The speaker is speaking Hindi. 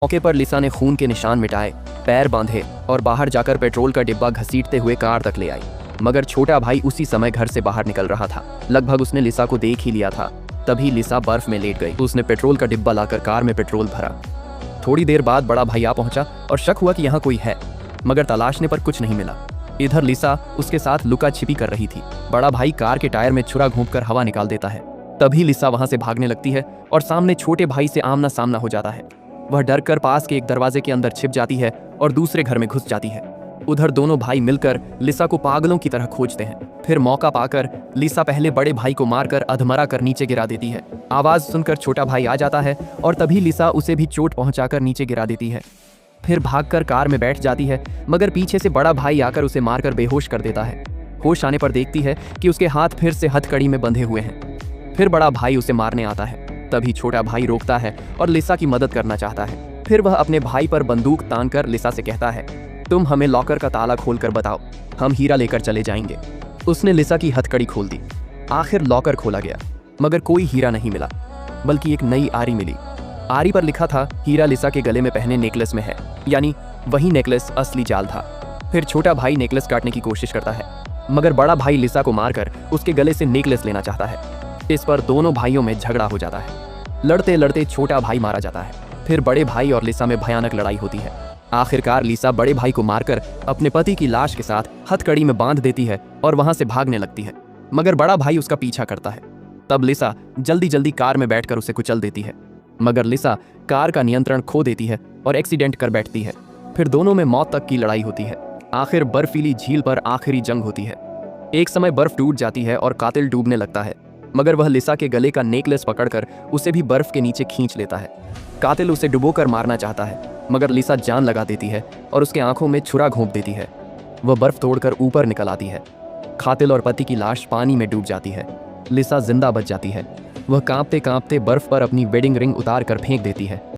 मौके पर लिसा ने खून के निशान मिटाए, पैर बांधे और बाहर जाकर पेट्रोल का डिब्बा घसीटते हुए कार तक ले आई। मगर छोटा भाई उसी समय घर से बाहर निकल रहा था। लगभग उसने लिसा को देख ही लिया था। तभी लिसा बर्फ में लेट गई। उसने पेट्रोल का डिब्बा लाकर कार में पेट्रोल भरा। थोड़ी देर बाद बड़ा भाई आ पहुंचा और शक हुआ कि यहाँ कोई है, मगर तलाशने पर कुछ नहीं मिला। इधर लिसा उसके साथ लुका छिपी कर रही थी। बड़ा भाई कार के टायर में छुरा घोंपकर हवा निकाल देता है। तभी लिसा वहां से भागने लगती है और सामने छोटे भाई से आमना सामना हो जाता है। वह डर कर पास के एक दरवाजे के अंदर छिप जाती है और दूसरे घर में घुस जाती है। उधर दोनों भाई मिलकर लिसा को पागलों की तरह खोजते हैं। फिर मौका पाकर लिसा पहले बड़े भाई को मारकर अधमरा कर नीचे गिरा देती है। आवाज सुनकर छोटा भाई आ जाता है और तभी लिसा उसे भी चोट पहुंचाकर नीचे गिरा देती है। फिर भागकर कार में बैठ जाती है, मगर पीछे से बड़ा भाई आकर उसे मारकर बेहोश कर देता है। होश आने पर देखती है कि उसके हाथ फिर से हथकड़ी में बंधे हुए हैं। फिर बड़ा भाई उसे मारने आता है। तभी छोटा भाई रोकता है और लिसा की मदद करना चाहता है। फिर वह अपने भाई पर बंदूक तानकर लिसा से कहता है, तुम हमें लॉकर का ताला खोलकर बताओ, हम हीरा लेकर चले जाएंगे। उसने लिसा की हथकड़ी खोल दी। आखिर लॉकर खोला गया, मगर कोई हीरा नहीं मिला, बल्कि एक नई आरी मिली। आरी पर लिखा था, हीरा लिसा के गले में पहने नेकलेस में है, यानी वही नेकलेस असली जाल था। फिर छोटा भाई नेकलेस काटने की कोशिश करता है, मगर बड़ा भाई लिसा को मारकर उसके गले से नेकलेस लेना चाहता है। इस पर दोनों भाइयों में झगड़ा हो जाता है। लड़ते लड़ते छोटा भाई मारा जाता है। फिर बड़े भाई और लिसा में भयानक लड़ाई होती है। आखिरकार लिसा बड़े भाई को मारकर अपने पति की लाश के साथ हथकड़ी में बांध देती है और वहां से भागने लगती है, मगर बड़ा भाई उसका पीछा करता है। तब लिसा जल्दी जल्दी कार में बैठकर उसे कुचल देती है, मगर लिसा कार का नियंत्रण खो देती है और एक्सीडेंट कर बैठती है। फिर दोनों में मौत तक की लड़ाई होती है। आखिर बर्फीली झील पर आखिरी जंग होती है। एक समय बर्फ टूट जाती है और कातिल डूबने लगता है, मगर वह लिसा के गले का नेकलेस पकड़कर उसे भी बर्फ के नीचे खींच लेता है। कातिल उसे डुबोकर मारना चाहता है, मगर लिसा जान लगा देती है और उसके आंखों में छुरा घोंप देती है। वह बर्फ तोड़कर ऊपर निकल आती है। कातिल और पति की लाश पानी में डूब जाती है। लिसा जिंदा बच जाती है। वह कांपते कांपते बर्फ पर अपनी वेडिंग रिंग उतार कर फेंक देती है।